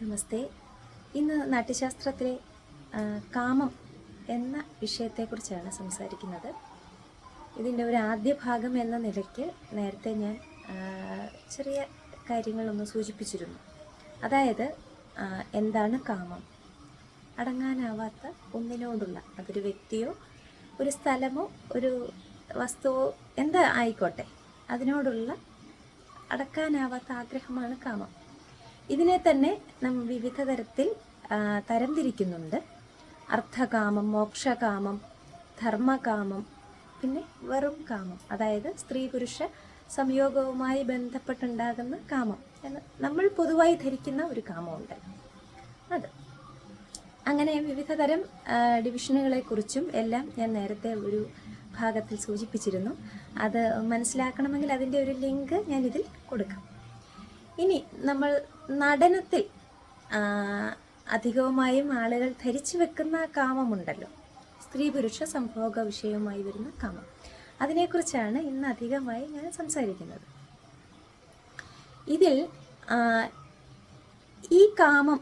നമസ്തേ. ഇന്ന് നാട്യശാസ്ത്രത്തിലെ കാമം എന്ന വിഷയത്തെക്കുറിച്ചാണ് സംസാരിക്കുന്നത്. ഇതിൻ്റെ ഒരു ആദ്യ ഭാഗം എന്ന നിലയ്ക്ക് നേരത്തെ ഞാൻ ചെറിയ കാര്യങ്ങളൊന്ന് സൂചിപ്പിച്ചിരുന്നു. അതായത് എന്താണ് കാമം? അടങ്ങാനാവാത്ത ഒന്നിനോടുള്ള, അതൊരു വ്യക്തിയോ ഒരു സ്ഥലമോ ഒരു വസ്തുവോ എന്താ ആയിക്കോട്ടെ, അതിനോടുള്ള അടക്കാനാവാത്ത ആഗ്രഹമാണ് കാമം. ഇതിനെ തന്നെ നമ്മൾ വിവിധ തരത്തിൽ തരംതിരിക്കുന്നുണ്ട്. അർത്ഥകാമം, മോക്ഷകാമം, ധർമ്മകാമം, പിന്നെ വെറും കാമം, അതായത് സ്ത്രീ പുരുഷ സംയോഗവുമായി ബന്ധപ്പെട്ടുണ്ടാകുന്ന കാമം എന്ന് നമ്മൾ പൊതുവായി ധരിക്കുന്ന ഒരു കാമമുണ്ട്. അത് അങ്ങനെ വിവിധ തരം ഡിവിഷനുകളെക്കുറിച്ചും എല്ലാം ഞാൻ നേരത്തെ ഒരു ഭാഗത്തിൽ സൂചിപ്പിച്ചിരുന്നു. അത് മനസ്സിലാക്കണമെങ്കിൽ അതിൻ്റെ ഒരു ലിങ്ക് ഞാനിതിൽ കൊടുക്കാം. ഇനി നമ്മൾ നടനത്തിൽ അധികവുമായും ആളുകൾ ധരിച്ചു വെക്കുന്ന കാമമുണ്ടല്ലോ, സ്ത്രീ പുരുഷ സംഭോഗ വിഷയവുമായി വരുന്ന കാമം. അതിനെക്കുറിച്ചാണ് ഇന്ന് അധികമായി ഞാൻ സംസാരിക്കുന്നത്. ഇതിൽ ഈ കാമം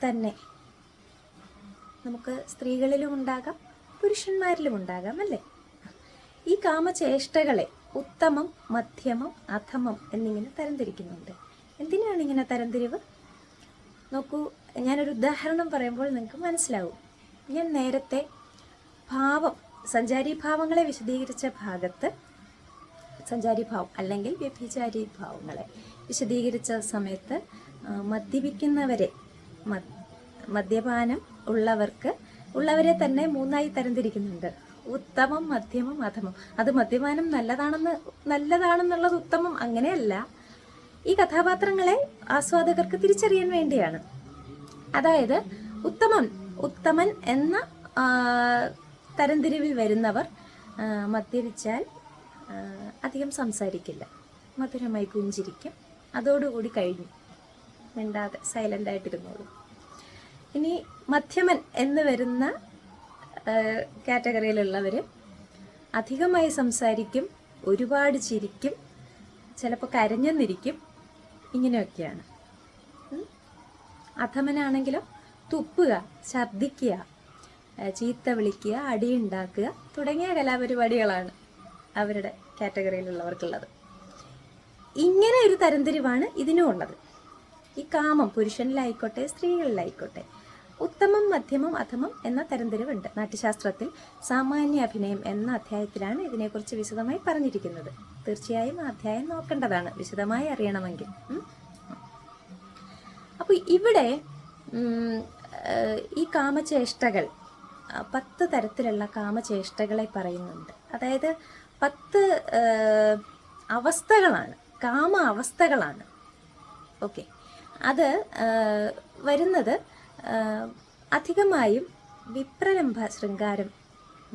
തന്നെ നമുക്ക് സ്ത്രീകളിലും ഉണ്ടാകാം, പുരുഷന്മാരിലും ഉണ്ടാകാം, അല്ലേ? ഈ കാമചേഷ്ടകളെ ഉത്തമം, മധ്യമം, അധമം എന്നിങ്ങനെ തരംതിരിക്കുന്നുണ്ട്. എന്തിനാണ് ഇങ്ങനെ തരംതിരിവ്? നോക്കൂ, ഞാനൊരു ഉദാഹരണം പറയുമ്പോൾ നിങ്ങൾക്ക് മനസ്സിലാവും. ഞാൻ നേരത്തെ സഞ്ചാരീഭാവങ്ങളെ വിശദീകരിച്ച ഭാഗത്ത്, സഞ്ചാരീഭാവം അല്ലെങ്കിൽ വ്യഭിചാരി ഭാവങ്ങളെ വിശദീകരിച്ച സമയത്ത് മദ്യപിക്കുന്നവരെ, മദ്യപാനം ഉള്ളവരെ തന്നെ മൂന്നായി തരംതിരിക്കുന്നുണ്ട്: ഉത്തമം, മധ്യമം, അധമം. അത് മദ്യപാനം നല്ലതാണെന്നുള്ളത് ഉത്തമം അങ്ങനെയല്ല, ഈ കഥാപാത്രങ്ങളെ ആസ്വാദകർക്ക് തിരിച്ചറിയാൻ വേണ്ടിയാണ്. അതായത് ഉത്തമൻ എന്ന തരംതിരിവിൽ വരുന്നവർ മദ്യപിച്ചാൽ അധികം സംസാരിക്കില്ല, മധുരമായി പുഞ്ചിരിക്കും, അതോടുകൂടി കഴിഞ്ഞു, മിണ്ടാതെ സൈലൻ്റായിട്ടിരുന്നോളൂ. ഇനി മധ്യമൻ എന്ന് വരുന്ന കാറ്റഗറിയിലുള്ളവർ അധികമായി സംസാരിക്കും, ഒരുപാട് ചിരിക്കും, ചിലപ്പോൾ കരഞ്ഞെന്നിരിക്കും, ഇങ്ങനെയൊക്കെയാണ്. അധമനാണെങ്കിലോ തുപ്പുക, ഛർദ്ദിക്കുക, ചീത്ത വിളിക്കുക, അടിയുണ്ടാക്കുക തുടങ്ങിയ കലാപരിപാടികളാണ് അവരുടെ കാറ്റഗറിയിലുള്ളവർക്കുള്ളത്. ഇങ്ങനെ ഒരു തരംതിരിവാണ് ഇതിനും ഉള്ളത്. ഈ കാമം പുരുഷനിലായിക്കോട്ടെ സ്ത്രീകളിലായിക്കോട്ടെ ഉത്തമം, മധ്യമം, അധമം എന്ന തരംതിരിവുണ്ട്. നാട്യശാസ്ത്രത്തിൽ സാമാന്യ അഭിനയം എന്ന അധ്യായത്തിലാണ് ഇതിനെക്കുറിച്ച് വിശദമായി പറഞ്ഞിരിക്കുന്നത്. തീർച്ചയായും ആ അധ്യായം നോക്കേണ്ടതാണ് വിശദമായി അറിയണമെങ്കിൽ. അപ്പോൾ ഇവിടെ ഈ കാമചേഷ്ടകൾ 10 തരത്തിലുള്ള കാമചേഷ്ടകളെ പറയുന്നുണ്ട്. അതായത് 10 അവസ്ഥകളാണ്, കാമ അവസ്ഥകളാണ്. ഓക്കെ, അത് വരുന്നത് അധികമായും വിപ്രലംബ ശൃംഗാരം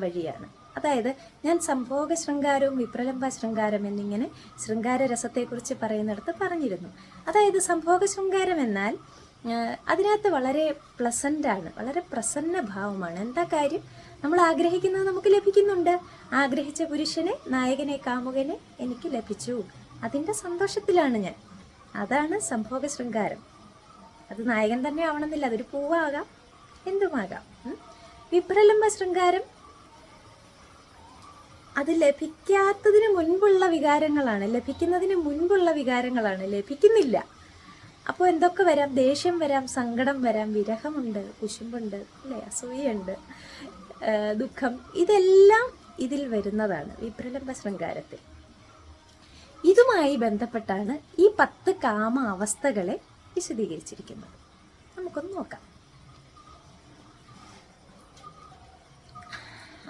വഴിയാണ്. അതായത് ഞാൻ സംഭോഗ ശൃംഗാരവും വിപ്രലംബ ശൃംഗാരം എന്നിങ്ങനെ ശൃംഗാര രസത്തെക്കുറിച്ച് പറയുന്നിടത്ത് പറഞ്ഞിരുന്നു. അതായത് സംഭോഗ ശൃംഗാരം എന്നാൽ അതിനകത്ത് വളരെ പ്ലസൻ്റാണ്, വളരെ പ്രസന്ന ഭാവമാണ്. എന്താ കാര്യം? നമ്മൾ ആഗ്രഹിക്കുന്നത് നമുക്ക് ലഭിക്കുന്നുണ്ട്. ആഗ്രഹിച്ച പുരുഷനെ, നായകനെ, കാമുകനെ എനിക്ക് ലഭിച്ചു, അതിൻ്റെ സന്തോഷത്തിലാണ് ഞാൻ. അതാണ് സംഭോഗ ശൃംഗാരം. അത് നായകൻ തന്നെ ആവണമെന്നില്ല, അതൊരു പൂവാകാം, എന്തുമാകാം. വിപ്രലംബ ശൃംഗാരം അത് ലഭിക്കാത്തതിന് മുൻപുള്ള വികാരങ്ങളാണ്, ലഭിക്കുന്നതിന് മുൻപുള്ള വികാരങ്ങളാണ്. ലഭിക്കുന്നില്ല, അപ്പോൾ എന്തൊക്കെ വരാം? ദേഷ്യം വരാം, സങ്കടം വരാം, വിരഹമുണ്ട്, കുശുമ്പുണ്ട്, അല്ലേ, അസൂയുണ്ട്, ദുഃഖം, ഇതെല്ലാം ഇതിൽ വരുന്നതാണ് വിപ്രലംബ ശൃംഗാരത്തിൽ. ഇതുമായി ബന്ധപ്പെട്ടാണ് ഈ 10 കാമ അവസ്ഥകളെ വിശദീകരിച്ചിരിക്കുന്നത്. നമുക്കൊന്ന് നോക്കാം.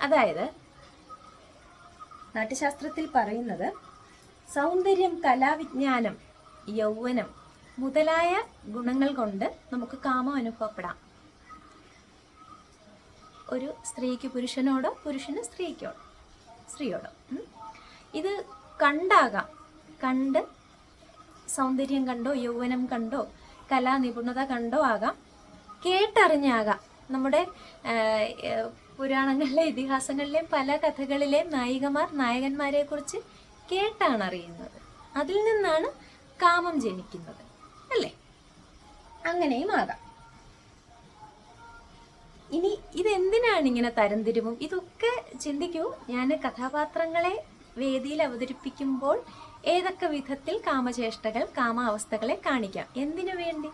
അതായത് നാട്യശാസ്ത്രത്തിൽ പറയുന്നത് സൗന്ദര്യം, കലാവിജ്ഞാനം, യൗവനം മുതലായ ഗുണങ്ങൾ കൊണ്ട് നമുക്ക് കാമം അനുഭവപ്പെടാം. ഒരു സ്ത്രീക്ക് പുരുഷനോടോ, പുരുഷന് സ്ത്രീയോടോ. ഇത് കണ്ടാകാം, കണ്ട് സൗന്ദര്യം കണ്ടോ, യൗവനം കണ്ടോ, കലാനിപുണത കണ്ടോ ആകാം, കേട്ടറിഞ്ഞാകാം. നമ്മുടെ പുരാണങ്ങളിലെ, ഇതിഹാസങ്ങളിലെ പല കഥകളിലെ നായകന്മാരെ കുറിച്ച് കേട്ടാണ് അറിയുന്നത്. അതിൽ നിന്നാണ് കാമം ജനിക്കുന്നത്, അല്ലേ? അങ്ങനെയും ആകാം. ഇനി ഇതെന്തിനാണ് ഇങ്ങനെ തരംതിരിവും? ഇതൊക്കെ ചിന്തിക്കൂ. ഞാൻ കഥാപാത്രങ്ങളെ വേദിയിൽ അവതരിപ്പിക്കുമ്പോൾ ഏതൊക്കെ വിധത്തിൽ കാമചേഷ്ടകൾ, കാമാവസ്ഥകളെ കാണിക്കാം, എന്തിനു വേണ്ടി?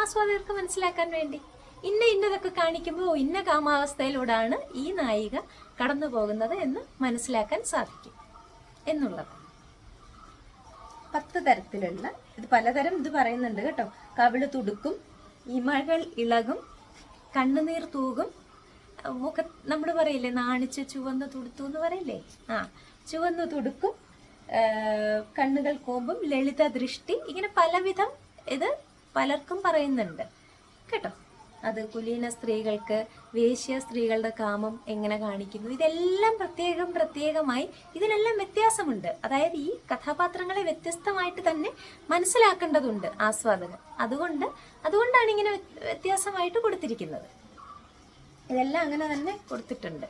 ആസ്വാദകർക്ക് മനസ്സിലാക്കാൻ വേണ്ടി. ഇന്നതൊക്കെ കാണിക്കുമ്പോൾ ഇന്ന കാമാവസ്ഥയിലൂടെയാണ് ഈ നായിക കടന്നു പോകുന്നത് എന്ന് മനസ്സിലാക്കാൻ സാധിക്കും എന്നുള്ളത്. 10 തരത്തിലുള്ള, ഇത് പലതരം ഇത് പറയുന്നുണ്ട് കേട്ടോ. കവിള് തുടുക്കും, ഇമകൾ ഇളകും, കണ്ണുനീർ തൂകും, നമ്മൾ പറയില്ലേ നാണിച്ച് ചുവന്ന് തുടുത്തു എന്ന് പറയില്ലേ, ചുവന്നു തുടുക്കും, കണ്ണുകൾ കോമ്പും, ലളിത ദൃഷ്ടി, ഇങ്ങനെ പലവിധം ഇത് പലർക്കും പറയുന്നുണ്ട് കേട്ടോ. അത് കുലീന സ്ത്രീകൾക്ക് വേശ്യ സ്ത്രീകളുടെ കാമം എങ്ങനെ കാണിക്കുന്നു, ഇതെല്ലാം പ്രത്യേകമായി ഇതിനെല്ലാം വ്യത്യാസമുണ്ട്. അതായത് ഈ കഥാപാത്രങ്ങളെ വ്യത്യസ്തമായിട്ട് തന്നെ മനസ്സിലാക്കേണ്ടതുണ്ട് ആസ്വാദകൻ. അതുകൊണ്ടാണ് ഇങ്ങനെ വ്യത്യാസമായിട്ട് കൊടുത്തിരിക്കുന്നത്. ഇതെല്ലാം അങ്ങനെ തന്നെ കൊടുത്തിട്ടുണ്ട്.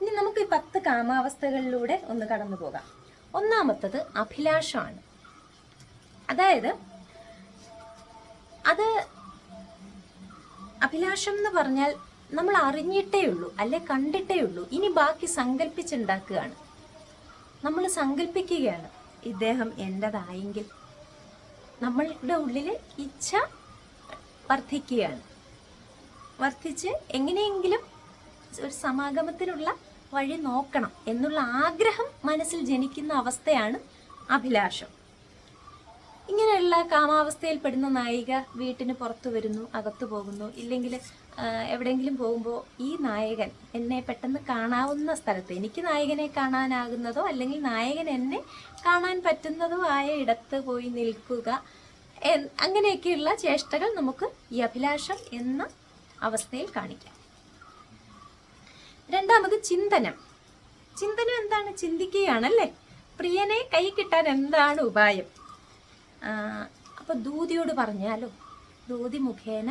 ഇനി നമുക്ക് ഈ 10 കാമാവസ്ഥകളിലൂടെ ഒന്ന് കടന്നു പോകാം. ഒന്നാമത്തത് അഭിലാഷമാണ്. അതായത് അഭിലാഷം എന്ന് പറഞ്ഞാൽ നമ്മൾ അറിഞ്ഞിട്ടേ ഉള്ളൂ, അല്ലെ കണ്ടിട്ടേ ഉള്ളൂ. ഇനി ബാക്കി സങ്കല്പിച്ചുണ്ടാക്കുകയാണ്. നമ്മൾ സങ്കല്പിക്കുകയാണ്, ഇദ്ദേഹം എൻ്റെതായെങ്കിൽ. നമ്മളുടെ ഉള്ളിൽ ഇച്ഛ വർദ്ധിച്ച് എങ്ങനെയെങ്കിലും ഒരു സമാഗമത്തിനുള്ള വഴി നോക്കണം എന്നുള്ള ആഗ്രഹം മനസ്സിൽ ജനിക്കുന്ന അവസ്ഥയാണ് അഭിലാഷം. ഇങ്ങനെയുള്ള കാമാവസ്ഥയിൽ പെടുന്ന നായിക വീട്ടിന് പുറത്തു വരുന്നു, അകത്തു പോകുന്നു, ഇല്ലെങ്കിൽ എവിടെയെങ്കിലും പോകുമ്പോൾ ഈ നായകൻ എന്നെ പെട്ടെന്ന് കാണാവുന്ന സ്ഥലത്ത്, എനിക്ക് നായകനെ കാണാനാകുന്നതോ അല്ലെങ്കിൽ നായകൻ എന്നെ കാണാൻ പറ്റുന്നതോ ആയ ഇടത്ത് പോയി നിൽക്കുക, അങ്ങനെയൊക്കെയുള്ള ചേഷ്ടകൾ നമുക്ക് ഈ അഭിലാഷം എന്ന അവസ്ഥയിൽ കാണിക്കാം. രണ്ടാമത് ചിന്തനം. എന്താണ്? ചിന്തിക്കുകയാണല്ലേ. പ്രിയനെ കൈ കിട്ടാൻ എന്താണ് ഉപായം? അപ്പൊ ദൂതിയോട് പറഞ്ഞാലോ, ദൂതി മുഖേന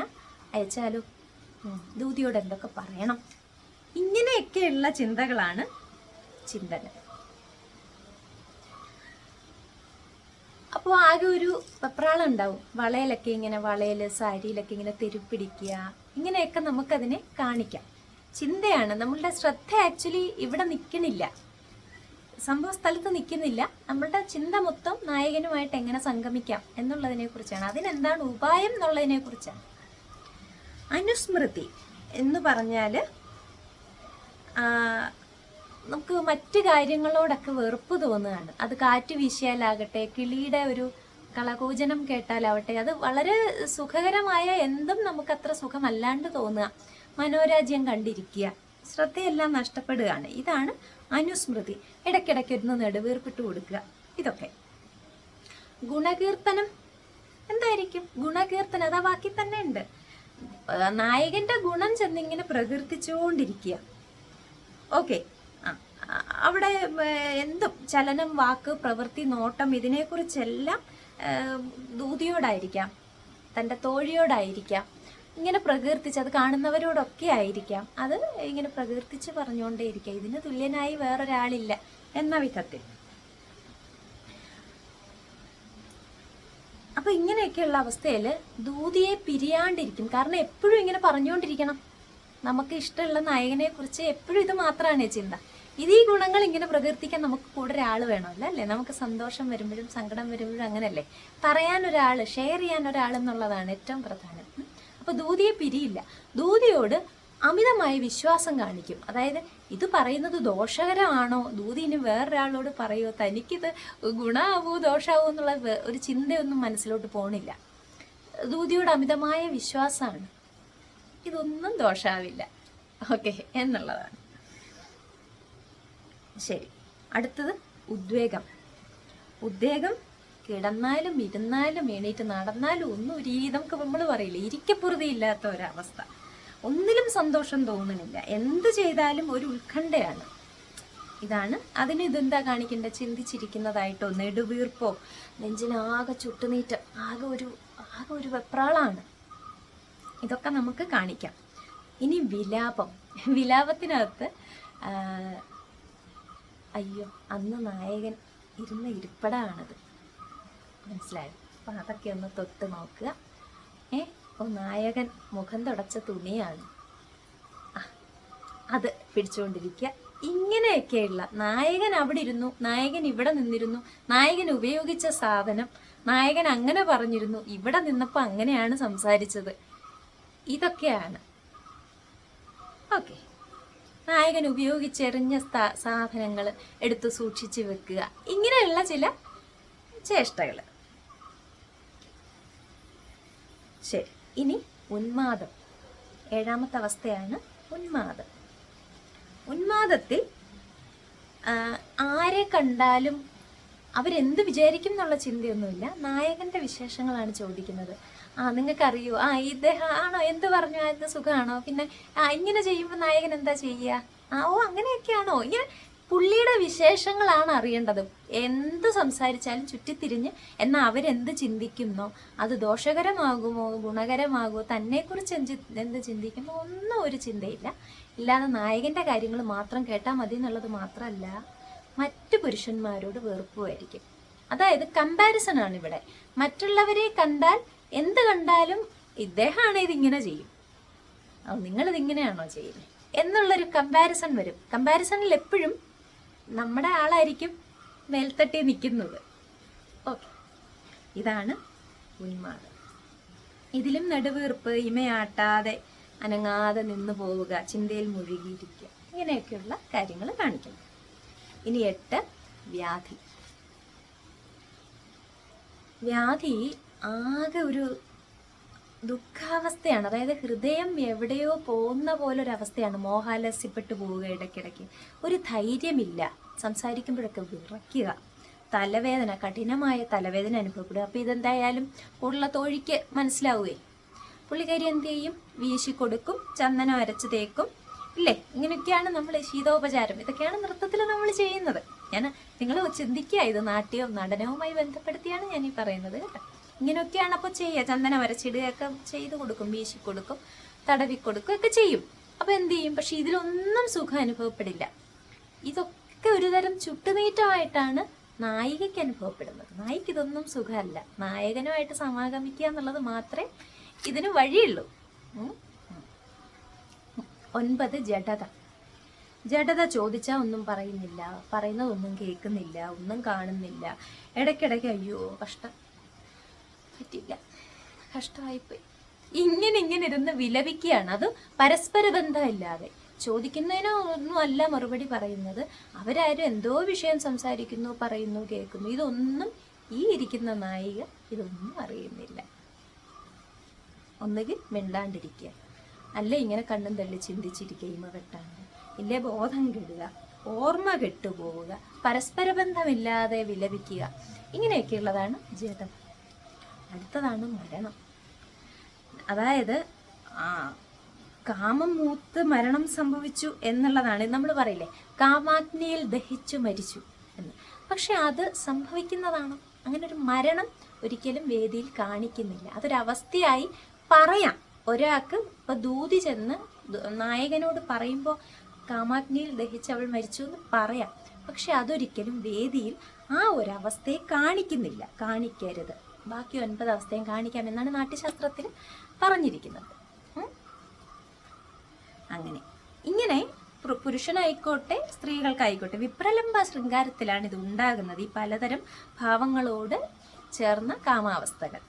അയച്ചാലോ, ദൂതിയോട് എന്തൊക്കെ പറയണം, ഇങ്ങനെയൊക്കെയുള്ള ചിന്തകളാണ് ചിന്തനം. അപ്പോൾ ആകെ ഒരു വെപ്രാളം ഉണ്ടാവും. വളയില് സാരിയിലൊക്കെ ഇങ്ങനെ തെരുപ്പിടിക്കുക, ഇങ്ങനെയൊക്കെ നമുക്കതിനെ കാണിക്കാം. ചിന്തയാണ്. നമ്മളുടെ ശ്രദ്ധ ആക്ച്വലി ഇവിടെ നിൽക്കണില്ല, സംഭവ സ്ഥലത്ത് നിൽക്കുന്നില്ല. നമ്മളുടെ ചിന്ത മൊത്തം നായകനുമായിട്ട് എങ്ങനെ സംഗമിക്കാം എന്നുള്ളതിനെ കുറിച്ചാണ്. അതിനെന്താണ് ഉപായം എന്നുള്ളതിനെ കുറിച്ചാണ്. അനുസ്മൃതി എന്ന് പറഞ്ഞാൽ നമുക്ക് മറ്റു കാര്യങ്ങളോടൊക്കെ വെറുപ്പ് തോന്നുകയാണ്. അത് കാറ്റ് വീശിയാലാകട്ടെ, കിളിയുടെ ഒരു കളകൂജനം കേട്ടാലാവട്ടെ, അത് വളരെ സുഖകരമായ എന്തും നമുക്കത്ര സുഖമല്ലാണ്ട് തോന്നുക, മനോരാജ്യം കണ്ടിരിക്കുക, ശ്രദ്ധയെല്ലാം നഷ്ടപ്പെടുകയാണ്. ഇതാണ് അനുസ്മൃതി. ഇടയ്ക്കിടയ്ക്കൊന്ന് നെടുവീർപ്പിട്ട് കൊടുക്കുക. ഇതൊക്കെ. ഗുണകീർത്തനം എന്തായിരിക്കും? ഗുണകീർത്തനം അതാ വാക്കി തന്നെ ഉണ്ട്. നായകന്റെ ഗുണം ചെന്നിങ്ങനെ പ്രകീർത്തിച്ചുകൊണ്ടിരിക്കുക. ഓക്കെ. അവിടെ എന്തും ചലനം, വാക്ക്, പ്രവൃത്തി, നോട്ടം, ഇതിനെക്കുറിച്ചെല്ലാം ദൂതിയോടായിരിക്കാം, തൻ്റെ തോഴിയോടായിരിക്കാം, ഇങ്ങനെ പ്രകീർത്തിച്ച്, അത് കാണുന്നവരോടൊക്കെ ആയിരിക്കാം, അത് ഇങ്ങനെ പ്രകീർത്തിച്ച് പറഞ്ഞുകൊണ്ടേയിരിക്കാം. ഇതിന് തുല്യനായി വേറൊരാളില്ല എന്ന വിധത്തിൽ. അപ്പൊ ഇങ്ങനെയൊക്കെയുള്ള അവസ്ഥയിൽ ദൂതിയെ പിരിയാണ്ടിരിക്കും. കാരണം എപ്പോഴും ഇങ്ങനെ പറഞ്ഞുകൊണ്ടിരിക്കണം. നമുക്ക് ഇഷ്ടമുള്ള നായകനെ കുറിച്ച് എപ്പോഴും ഇത് മാത്രമാണ് ചിന്ത. ഈ ഗുണങ്ങൾ ഇങ്ങനെ പ്രകീർത്തിക്കാൻ നമുക്ക് കൂടെ ഒരാൾ വേണമല്ലോ, അല്ലേ? നമുക്ക് സന്തോഷം വരുമ്പോഴും സങ്കടം വരുമ്പോഴും അങ്ങനല്ലേ, പറയാൻ ഒരാൾ, ഷെയർ ചെയ്യാൻ ഒരാൾ എന്നുള്ളതാണ് ഏറ്റവും പ്രധാനം. അപ്പൊ ദൂതിയെ പിരിയില്ല. ദൂതിയോട് അമിതമായ വിശ്വാസം കാണിക്കും. അതായത് ഇത് പറയുന്നത് ദോഷകരമാണോ, ദൂതി ഇനി വേറൊരാളോട് പറയുമോ, തനിക്കിത് ഗുണമാവൂ ദോഷമാവൂ എന്നുള്ള ഒരു ചിന്തയൊന്നും മനസ്സിലോട്ട് പോണില്ല. ദൂതിയോട് അമിതമായ വിശ്വാസമാണ്, ഇതൊന്നും ദോഷാവില്ല, ഓക്കെ എന്നുള്ളതാണ്. ശരി, അടുത്തത് ഉദ്വേഗം. കിടന്നാലും ഇരുന്നാലും എണീറ്റ് നടന്നാലും ഒന്നും ഒരു നമുക്ക് നമ്മൾ പറയില്ല, ഇരിക്കപ്പുറതി ഇല്ലാത്ത ഒരവസ്ഥ. ഒന്നിലും സന്തോഷം തോന്നുന്നില്ല, എന്ത് ചെയ്താലും ഒരു ഉത്കണ്ഠയാണ്. ഇതാണ്. അതിന് ഇതെന്താ കാണിക്കേണ്ടത്? ചിന്തിച്ചിരിക്കുന്നതായിട്ടോ, നെടുവീർപ്പോ, നെഞ്ചിനാകെ ചുട്ടുനീറ്റം, ആകെ ഒരു വെപ്രാളാണ്. ഇതൊക്കെ നമുക്ക് കാണിക്കാം. ഇനി വിലാപത്തിനകത്ത് അയ്യോ അന്ന് നായകൻ ഇരുന്ന ഇരിപ്പിടമാണത്, മനസ്സിലായോ? അപ്പം അതൊക്കെ ഒന്ന് തൊട്ട് നോക്കുക, നായകൻ മുഖം തുടച്ച തുണിയാണ്, അത് പിടിച്ചുകൊണ്ടിരിക്കുക. ഇങ്ങനെയൊക്കെയുള്ള നായകൻ അവിടെ ഇരുന്നു, നായകൻ ഇവിടെ നിന്നിരുന്നു, നായകൻ ഉപയോഗിച്ച സാധനം നായകൻ അങ്ങനെ പറഞ്ഞിരുന്നു, ഇവിടെ നിന്നപ്പോൾ അങ്ങനെയാണ് സംസാരിച്ചത്, ഇതൊക്കെയാണ്. ഓക്കെ, നായകൻ ഉപയോഗിച്ചെറിഞ്ഞ സാധനങ്ങൾ എടുത്ത് സൂക്ഷിച്ച് വെക്കുക, ഇങ്ങനെയുള്ള ചില ചേഷ്ടകൾ. ശരി, ഇനി ഉന്മാദം. 7ാമത്തെ അവസ്ഥയാണ് ഉന്മാദം. ഉന്മാദത്തിൽ ആരെ കണ്ടാലും അവരെന്ത് വിചാരിക്കും എന്നുള്ള ചിന്തയൊന്നുമില്ല. നായകന്റെ വിശേഷങ്ങളാണ് ചോദിക്കുന്നത്. നിങ്ങൾക്കറിയോ, ഇദ്ദേഹം ആണോ, എന്ത് പറഞ്ഞു, എന്ത് സുഖമാണോ, പിന്നെ ഇങ്ങനെ ചെയ്യുമ്പോൾ നായകൻ എന്താ ചെയ്യുക, അങ്ങനെയൊക്കെയാണോ, ഇങ്ങനെ പുള്ളിയുടെ വിശേഷങ്ങളാണ് അറിയേണ്ടത്. എന്ത് സംസാരിച്ചാലും ചുറ്റിത്തിരിഞ്ഞ് എന്നാൽ അവരെന്ത് ചിന്തിക്കുന്നോ, അത് ദോഷകരമാകുമോ ഗുണകരമാകുമോ, തന്നെക്കുറിച്ച് എന്ത് ചിന്തിക്കുമോ ഒന്നും ഒരു ചിന്തയില്ല. ഇല്ലാതെ നായകൻ്റെ കാര്യങ്ങൾ മാത്രം കേട്ടാൽ മതി എന്നുള്ളത് മാത്രമല്ല, മറ്റു പുരുഷന്മാരോട് വെറുപ്പുമായിരിക്കും. അതായത് കമ്പാരിസൺ ആണ് ഇവിടെ. മറ്റുള്ളവരെ കണ്ടാൽ എന്ത് കണ്ടാലും ഇദ്ദേഹമാണ് ഇതിങ്ങനെ ചെയ്യും, നിങ്ങളിതിങ്ങനെയാണോ ചെയ്യുന്നത് എന്നുള്ളൊരു കമ്പാരിസൺ വരും. കമ്പാരിസണിൽ എപ്പോഴും നമ്മുടെ ആളായിരിക്കും മേൽത്തട്ടി നിൽക്കുന്നത്. ഓക്കെ, ഇതാണ് ഉന്മാദം. ഇതിലും നെടുവീർപ്പ്, ഇമയാട്ടാതെ അനങ്ങാതെ നിന്ന് പോവുക, ചിന്തയിൽ മുഴുകിയിരിക്കുക, ഇങ്ങനെയൊക്കെയുള്ള കാര്യങ്ങൾ കാണിക്കണം. ഇനി 8, വ്യാധി. വ്യാധി ആകെ ഒരു ദുഃഖാവസ്ഥയാണ്. അതായത് ഹൃദയം എവിടെയോ പോകുന്ന പോലൊരവസ്ഥയാണ്. മോഹാലസ്യപ്പെട്ടു പോവുക, ഇടയ്ക്കിടയ്ക്ക് ഒരു ധൈര്യമില്ല, സംസാരിക്കുമ്പോഴൊക്കെ വിറയ്ക്കുക, തലവേദന, കഠിനമായ തലവേദന അനുഭവപ്പെടുക. അപ്പോൾ ഇതെന്തായാലും കൂടുതലുള്ള തോഴിക്ക് മനസ്സിലാവുകയെ പുള്ളിക്കാരി എന്ത് ചെയ്യും, വീശിക്കൊടുക്കും, ചന്ദനം അരച്ച് തേക്കും, ഇല്ലേ? ഇങ്ങനെയൊക്കെയാണ് നമ്മൾ ശീതോപചാരം, ഇതൊക്കെയാണ് നൃത്തത്തിൽ നമ്മൾ ചെയ്യുന്നത്. നിങ്ങൾ ചിന്തിക്കുക, ഇത് നാട്യവും നടനവുമായി ബന്ധപ്പെടുത്തിയാണ് ഞാൻ ഈ പറയുന്നത് കേട്ടോ. ഇങ്ങനെയൊക്കെയാണ് അപ്പോൾ ചെയ്യുക. ചന്ദനം അരച്ചിടുകയൊക്കെ ചെയ്ത് കൊടുക്കും, വീശിക്കൊടുക്കും, തടവിക്കൊടുക്കും ഒക്കെ ചെയ്യും. അപ്പോൾ എന്ത് ചെയ്യും? പക്ഷെ ഇതിലൊന്നും സുഖം അനുഭവപ്പെടില്ല. ഇതൊക്കെ ഒരുതരം ചുട്ടുനീറ്റമായിട്ടാണ് നായികയ്ക്ക് അനുഭവപ്പെടുന്നത്. നായിക്ക് ഇതൊന്നും സുഖമല്ല. നായകനുമായിട്ട് സമാഗമിക്കുക എന്നുള്ളത് മാത്രമേ ഇതിന് വഴിയുള്ളൂ. 9, ജഡത. ജഡത ചോദിച്ചാൽ ഒന്നും പറയുന്നില്ല, പറയുന്നതൊന്നും കേൾക്കുന്നില്ല, ഒന്നും കാണുന്നില്ല. ഇടയ്ക്കിടയ്ക്ക് അയ്യോ കഷ്ടം, പറ്റില്ല, കഷ്ടമായിപ്പോയി, ഇങ്ങനെ ഇരുന്ന് വിലപിക്കുകയാണ്. അത് പരസ്പര ബന്ധമില്ലാതെ. ചോദിക്കുന്നതിനോ ഒന്നും അല്ല മറുപടി പറയുന്നത്. അവരാരും എന്തോ വിഷയം സംസാരിക്കുന്നു, പറയുന്നു, കേൾക്കുന്നു. ഇതൊന്നും ഈ ഇരിക്കുന്ന നായിക ഇതൊന്നും അറിയുന്നില്ല. ഒന്നുകിൽ മിണ്ടാണ്ടിരിക്കുക, അല്ല ഇങ്ങനെ കണ്ണും തള്ളി ചിന്തിച്ചിരിക്കുക, ഇമ വെട്ടാണ്, ഇല്ലേ ബോധം കെടുക, ഓർമ്മ കെട്ടുപോവുക, പരസ്പര ബന്ധമില്ലാതെ വിലപിക്കുക, ഇങ്ങനെയൊക്കെയുള്ളതാണ് ജഡം. അടുത്തതാണ് മരണം. അതായത് കാമം മൂത്ത് മരണം സംഭവിച്ചു എന്നുള്ളതാണ്. നമ്മൾ പറയില്ലേ കാമാഗ്നിയിൽ ദഹിച്ചു മരിച്ചു എന്ന്. പക്ഷെ അത് സംഭവിക്കുന്നതാണോ? അങ്ങനെ ഒരു മരണം ഒരിക്കലും വേദിയിൽ കാണിക്കുന്നില്ല. അതൊരവസ്ഥയായി പറയാം. ഒരാൾക്ക് ഇപ്പം ദൂതി ചെന്ന് നായകനോട് പറയുമ്പോൾ കാമാഗ്നിയിൽ ദഹിച്ച് അവൾ മരിച്ചു എന്ന് പറയാം. പക്ഷെ അതൊരിക്കലും വേദിയിൽ ആ ഒരവസ്ഥയെ കാണിക്കുന്നില്ല, കാണിക്കരുത്. ബാക്കി 9 അവസ്ഥയും കാണിക്കാമെന്നാണ് നാട്യശാസ്ത്രത്തിൽ പറഞ്ഞിരിക്കുന്നത്. ഇങ്ങനെ പുരുഷനായിക്കോട്ടെ സ്ത്രീകൾക്കായിക്കോട്ടെ വിപ്രലംബ ശൃംഗാരത്തിലാണ് ഇത് ഉണ്ടാകുന്നത്. ഈ പലതരം ഭാവങ്ങളോട് ചേർന്ന കാമാവസ്ഥകൾ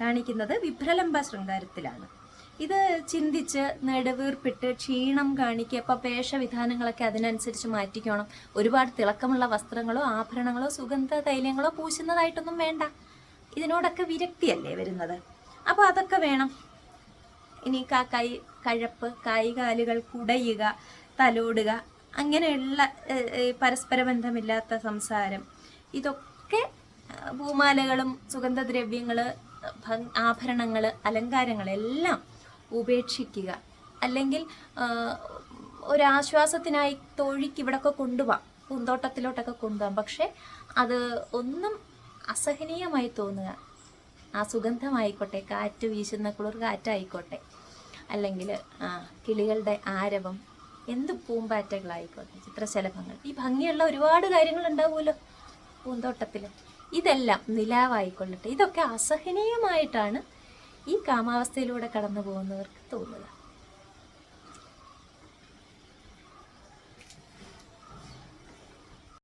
കാണിക്കുന്നത് വിപ്രലംബ ശൃംഗാരത്തിലാണ്. ഇത് ചിന്തിച്ച് നെടുവീർപ്പിട്ട് ക്ഷീണം കാണിക്കുക. അപ്പോൾ വേഷവിധാനങ്ങളൊക്കെ അതിനനുസരിച്ച് മാറ്റിക്കണം. ഒരുപാട് തിളക്കമുള്ള വസ്ത്രങ്ങളോ ആഭരണങ്ങളോ സുഗന്ധ തൈലങ്ങളോ പൂശുന്നതായിട്ടൊന്നും വേണ്ട. ഇതിനോടൊക്കെ വിരക്തിയല്ലേ വരുന്നത്. അപ്പോൾ അതൊക്കെ വേണം. ഇനി കഴപ്പ്, കൈകാലുകൾ കുടയുക, തലോടുക, അങ്ങനെയുള്ള പരസ്പര ബന്ധമില്ലാത്ത സംസാരം, ഇതൊക്കെ പൂമാലകളും സുഗന്ധദ്രവ്യങ്ങൾ, ആഭരണങ്ങൾ, അലങ്കാരങ്ങളെല്ലാം ഉപേക്ഷിക്കുക. അല്ലെങ്കിൽ ഒരാശ്വാസത്തിനായി തോഴിക്ക് ഇവിടെയൊക്കെ കൊണ്ടുപോകാം, പൂന്തോട്ടത്തിലോട്ടൊക്കെ കൊണ്ടുപോകാം. പക്ഷെ അത് ഒന്നും അസഹനീയമായി തോന്നുക. ആ സുഗന്ധമായിക്കോട്ടെ, കാറ്റ് വീശുന്ന കുളിർ കാറ്റായിക്കോട്ടെ, അല്ലെങ്കിൽ കിളികളുടെ ആരവം, എന്ത് പൂമ്പാറ്റകളായിക്കോട്ടെ, ചിത്രശലഭങ്ങൾ, ഈ ഭംഗിയുള്ള ഒരുപാട് കാര്യങ്ങൾ ഉണ്ടാവുമല്ലോ പൂന്തോട്ടത്തിൽ. ഇതെല്ലാം നിലാവായിക്കൊള്ളട്ടെ, ഇതൊക്കെ അസഹനീയമായിട്ടാണ് ഈ കാമാവസ്ഥയിലൂടെ കടന്നു പോകുന്നവർക്ക് തോന്നുക.